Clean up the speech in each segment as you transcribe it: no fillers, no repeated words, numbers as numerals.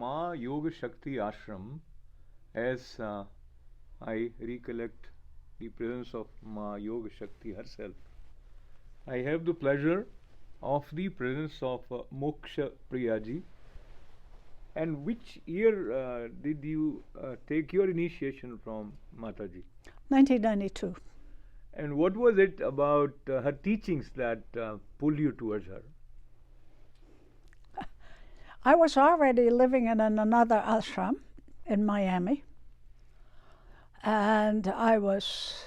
Ma Yogashakti ashram, as I recollect the presence of Ma Yogashakti herself, I have the pleasure of the presence of Mokshapriya ji. And which year did you take your initiation from Mataji? 1992. And what was it about her teachings that pulled you towards her? I was already living in another ashram in Miami, and I was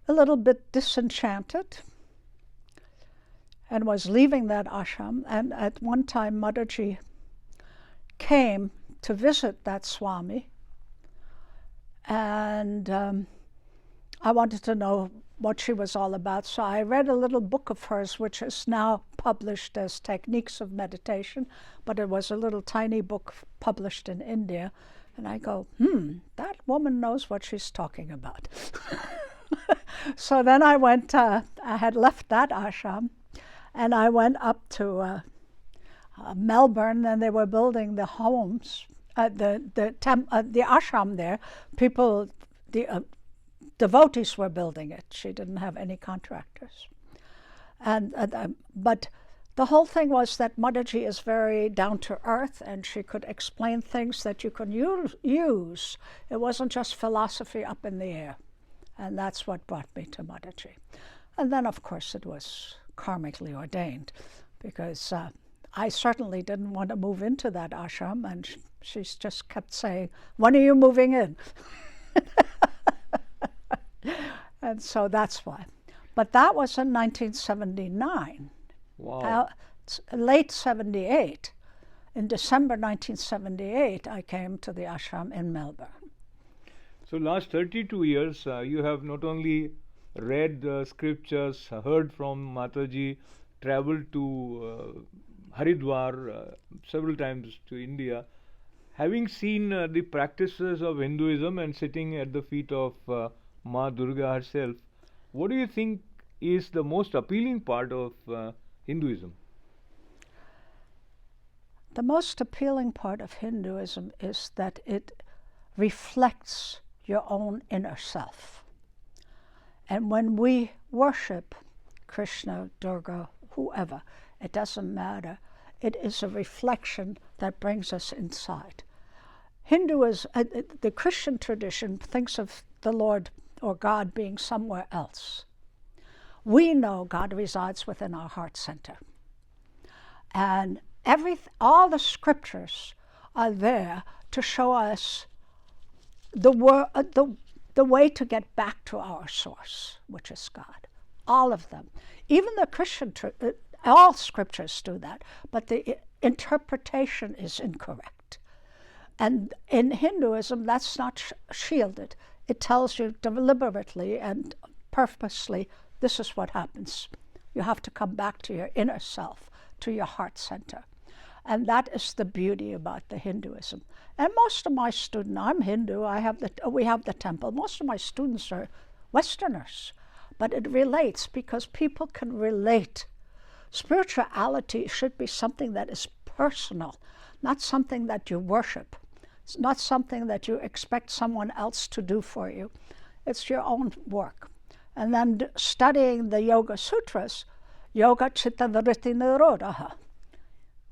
a little bit disenchanted and was leaving that ashram. And at one time, Mataji came to visit that Swami, and I wanted to know what she was all about. So I read a little book of hers, which is now published as Techniques of Meditation, but it was a little tiny book published in India. And I go, that woman knows what she's talking about. So then I went, I had left that ashram, and I went up to Melbourne, and they were building the homes, the ashram there. People, devotees were building it. She didn't have any contractors. But the whole thing was that Mataji is very down to earth, and she could explain things that you could use. It wasn't just philosophy up in the air. And that's what brought me to Mataji. And then, of course, it was karmically ordained, because I certainly didn't want to move into that ashram, and she just kept saying, "When are you moving in?" And so that's why. But that was in 1979. Wow. Late 78. In December 1978, I came to the ashram in Melbourne. So last 32 years, you have not only read scriptures, heard from Mataji, traveled to Haridwar several times to India, having seen the practices of Hinduism and sitting at the feet of Ma Durga herself, what do you think is the most appealing part of Hinduism? The most appealing part of Hinduism is that it reflects your own inner self. And when we worship Krishna, Durga, whoever, it doesn't matter. It is a reflection that brings us inside. Hinduism, the Christian tradition thinks of the Lord or God being somewhere else. We know God resides within our heart center. And all the scriptures are there to show us the way to get back to our source, which is God. All of them. Even the Christian, all scriptures do that, but the interpretation is incorrect. And in Hinduism, that's not shielded. It tells you deliberately and purposely, this is what happens. You have to come back to your inner self, to your heart center. And that is the beauty about the Hinduism. And most of my students, I'm Hindu, we have the temple. Most of my students are Westerners. But it relates because people can relate. Spirituality should be something that is personal, not something that you worship. It's not something that you expect someone else to do for you. It's your own work. And then studying the Yoga Sutras, Yoga Chitta Vritti Nirodha,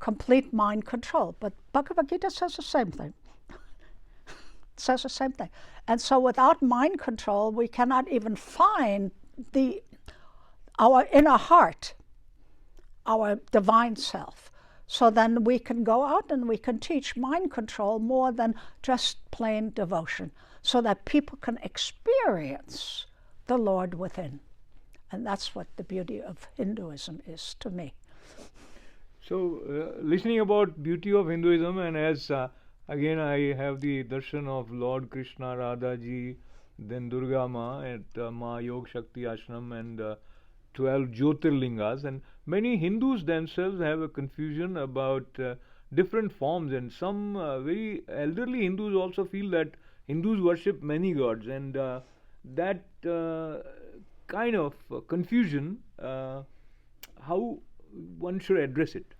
complete mind control. But Bhagavad Gita says the same thing. It says the same thing. And so without mind control, we cannot even find our inner heart, our divine self. So then we can go out and we can teach mind control more than just plain devotion, so that people can experience the Lord within. And that's what the beauty of Hinduism is to me. So, listening about beauty of Hinduism, and as again I have the darshan of Lord Krishna, Radha ji, then Durga Ma at Ma Yogashakti ashram, and 12 Jyotirlingas, and many Hindus themselves have a confusion about different forms, and some very elderly Hindus also feel that Hindus worship many gods, and that kind of confusion, how one should address it?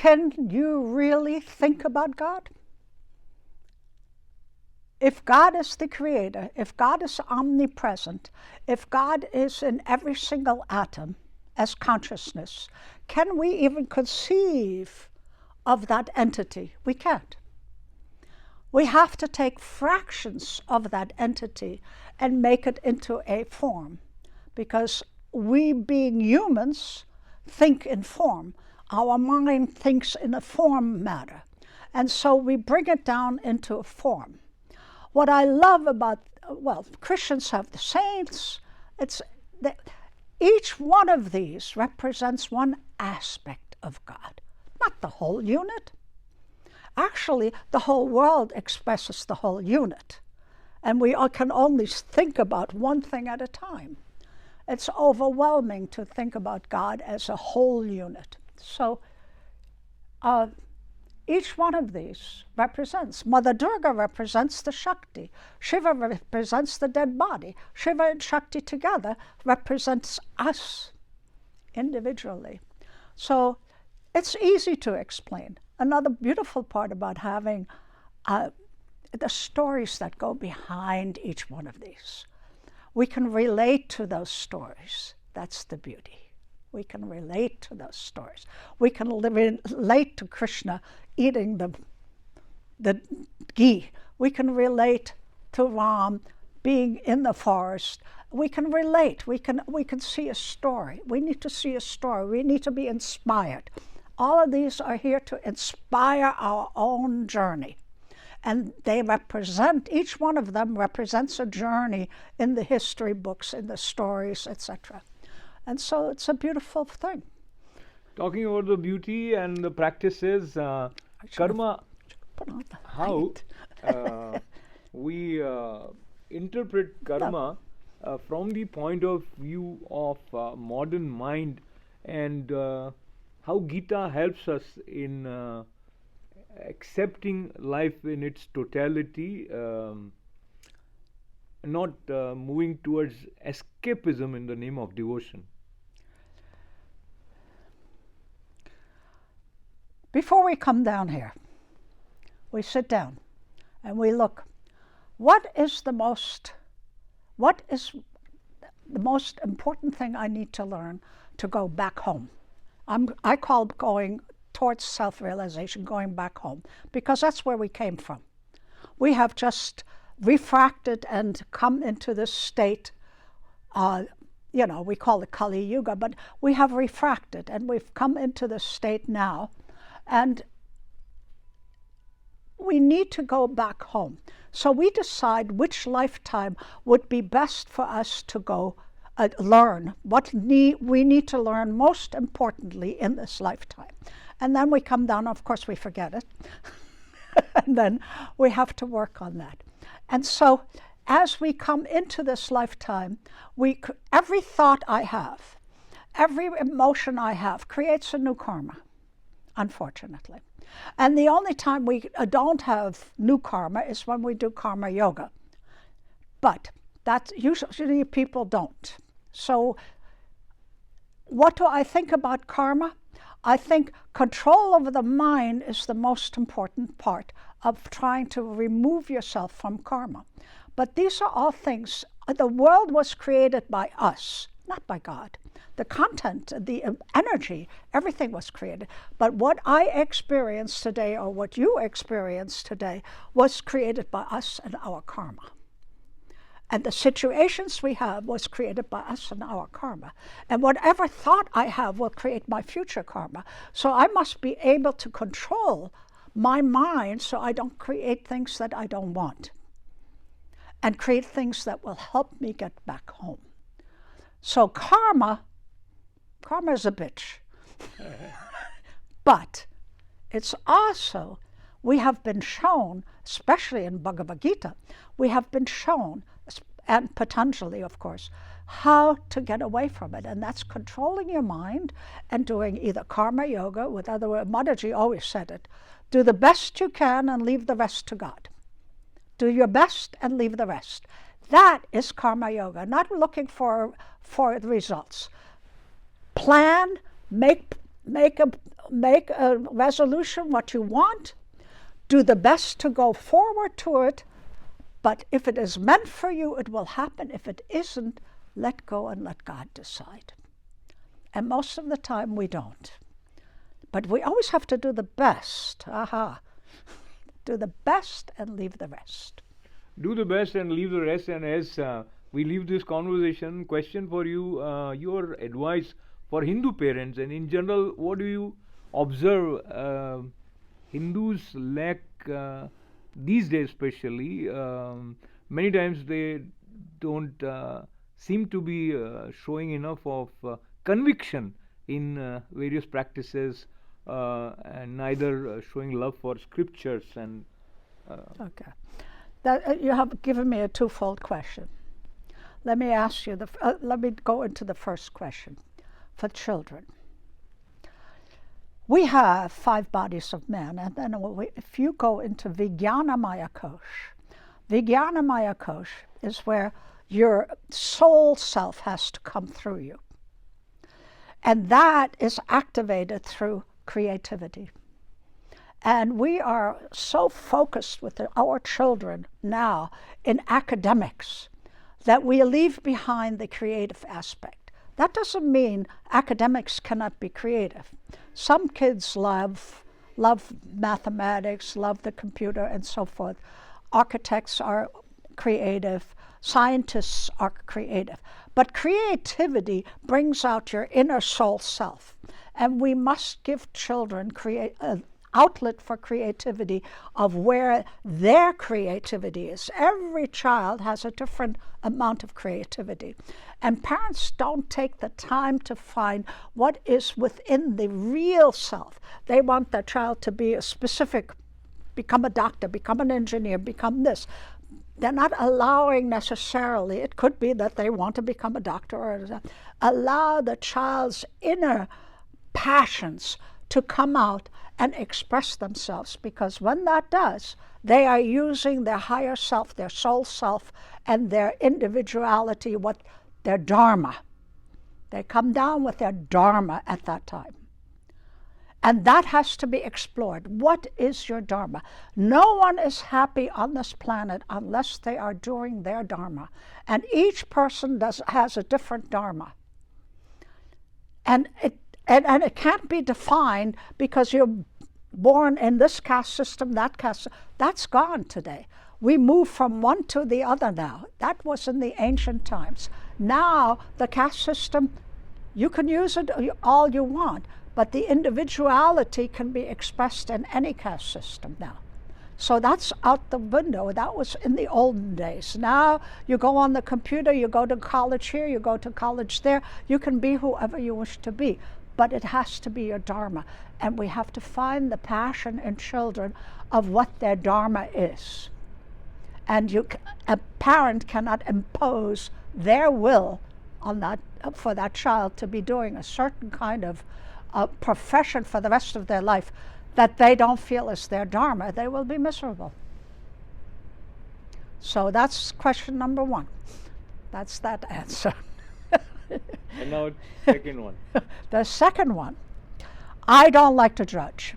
can you really think about God? If God is the creator, if God is omnipresent, if God is in every single atom as consciousness, can we even conceive of that entity? We can't. We have to take fractions of that entity and make it into a form, because we, being humans, think in form. Our mind thinks in a form matter, and so we bring it down into a form. What I love about, well, Christians have the saints. Each one of these represents one aspect of God, not the whole unit. Actually, the whole world expresses the whole unit, and we can only think about one thing at a time. It's overwhelming to think about God as a whole unit. So each one of these represents. Mother Durga represents the Shakti. Shiva represents the dead body. Shiva and Shakti together represents us individually. So it's easy to explain. Another beautiful part about having the stories that go behind each one of these. We can relate to those stories. That's the beauty. We can relate to those stories. We can relate to Krishna eating the ghee. We can relate to Ram being in the forest. We can relate. We can see a story. We need to see a story. We need to be inspired. All of these are here to inspire our own journey. And they represent, each one of them represents a journey in the history books, in the stories, etc. And so it's a beautiful thing. Talking about the beauty and the practices, karma, how we interpret karma from the point of view of modern mind, and how Gita helps us in accepting life in its totality, not moving towards escapism in the name of devotion. Before we come down here, we sit down and we look. What is the most important thing I need to learn to go back home? I call going towards self-realization, going back home, because that's where we came from. We have just refracted and come into this state, we call it Kali Yuga, but we have refracted and we've come into this state now, and we need to go back home. So we decide which lifetime would be best for us to go learn, what we need to learn most importantly in this lifetime. And then we come down, of course we forget it, and then we have to work on that. And so as we come into this lifetime, every thought I have, every emotion I have creates a new karma, unfortunately. And the only time we don't have new karma is when we do karma yoga. But that usually people don't. So what do I think about karma? I think control over the mind is the most important part of trying to remove yourself from karma. But these are all things. The world was created by us, not by God. The content, the energy, everything was created. But what I experience today, or what you experience today, was created by us and our karma. And the situations we have was created by us and our karma. And whatever thought I have will create my future karma. So I must be able to control my mind so I don't create things that I don't want, and create things that will help me get back home. So karma is a bitch. But it's also, we have been shown, especially in Bhagavad Gita, we have been shown, and Patanjali, of course, how to get away from it. And that's controlling your mind and doing either karma yoga, with other words, Mataji always said it, do the best you can and leave the rest to God. Do your best and leave the rest. That is karma yoga, not looking for the results. Plan, make make a resolution what you want, do the best to go forward to it, but if it is meant for you, it will happen. If it isn't, let go and let God decide. And most of the time we don't. But we always have to do the best. Do the best and leave the rest. Do the best and leave the rest. And as we leave this conversation, question for you, your advice for Hindu parents, and in general, what do you observe Hindus lack these days especially? Many times they don't seem to be showing enough of conviction in various practices, and neither showing love for scriptures and Okay. You have given me a twofold question. Let me ask you, let me go into the first question. For children, we have 5 bodies of man, and then if you go into Vijnanamaya Kosh is where your soul self has to come through you. And that is activated through creativity. And we are so focused with our children now in academics that we leave behind the creative aspect. That doesn't mean academics cannot be creative. Some kids love mathematics, love the computer, and so forth. Architects are creative. Scientists are creative. But creativity brings out your inner soul self. And we must give children an outlet for creativity of where their creativity is. Every child has a different amount of creativity. And parents don't take the time to find what is within the real self. They want their child to be a specific, become a doctor, become an engineer, become this. They're not allowing necessarily, it could be that they want to become a doctor, or allow the child's inner passions to come out and express themselves, because when that does, they are using their higher self, their soul self, and their individuality, their Dharma. They come down with their Dharma at that time. And that has to be explored. What is your Dharma? No one is happy on this planet unless they are doing their Dharma. And each person has a different Dharma. And it can't be defined because you're born in this caste system, that caste system. That's gone today. We move from one to the other now. That was in the ancient times. Now, the caste system, you can use it all you want, but the individuality can be expressed in any caste system now. So that's out the window. That was in the olden days. Now you go on the computer, you go to college here, you go to college there. You can be whoever you wish to be, but it has to be your Dharma. And we have to find the passion in children of what their Dharma is. And a parent cannot impose their will on that, for that child to be doing a certain kind of profession for the rest of their life that they don't feel is their Dharma. They will be miserable. So that's question number 1. That's that answer. And now second one. The second one, I don't like to judge.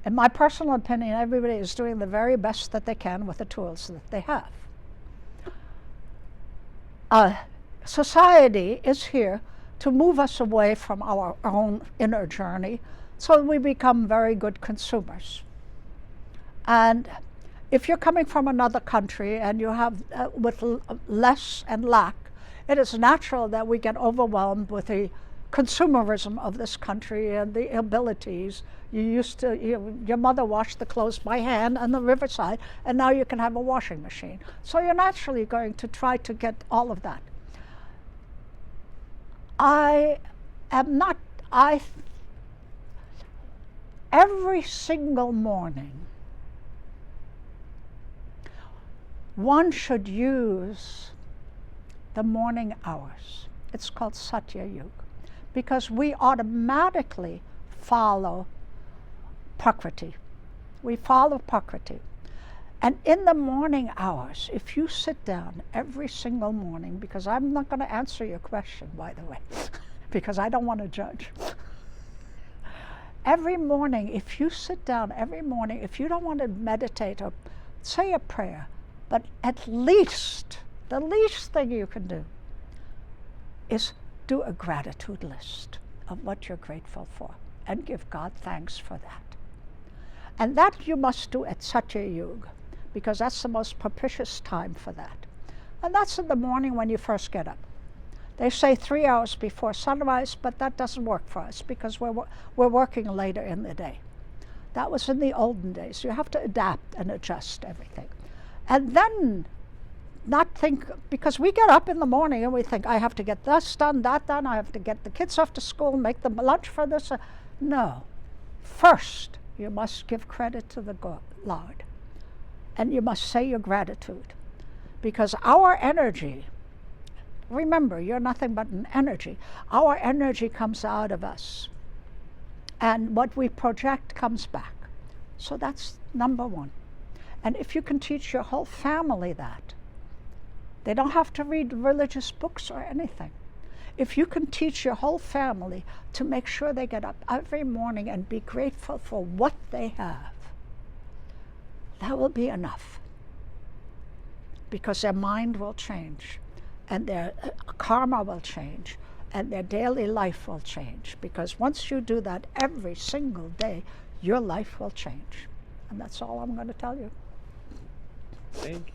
In my personal opinion, everybody is doing the very best that they can with the tools that they have. Society is here to move us away from our own inner journey so we become very good consumers. And if you're coming from another country and you have with less and lack, it is natural that we get overwhelmed with the consumerism of this country and the abilities. Your mother washed the clothes by hand on the riverside, and now you can have a washing machine. So you're naturally going to try to get all of that. Every single morning, one should use the morning hours. It's called Satya Yuga, because we automatically follow Prakriti. We follow Prakriti. And in the morning hours, if you sit down every single morning, because I'm not going to answer your question, by the way, because I don't want to judge. every morning, if you sit down every morning, if you don't want to meditate or say a prayer, but at least, the least thing you can do is do a gratitude list of what you're grateful for and give God thanks for that. And that you must do at Satya Yuga, because that's the most propitious time for that. And that's in the morning when you first get up. They say 3 hours before sunrise, but that doesn't work for us because we're working later in the day. That was in the olden days. You have to adapt and adjust everything. And then not think, because we get up in the morning and we think, I have to get this done, that done, I have to get the kids off to school, make them lunch for this. No. First, you must give credit to the Lord. And you must say your gratitude. Because our energy, remember, you're nothing but an energy. Our energy comes out of us. And what we project comes back. So that's number one. And if you can teach your whole family that, they don't have to read religious books or anything. If you can teach your whole family to make sure they get up every morning and be grateful for what they have, that will be enough. Because their mind will change, and their karma will change, and their daily life will change. Because once you do that every single day, your life will change. And that's all I'm going to tell you. Thank you.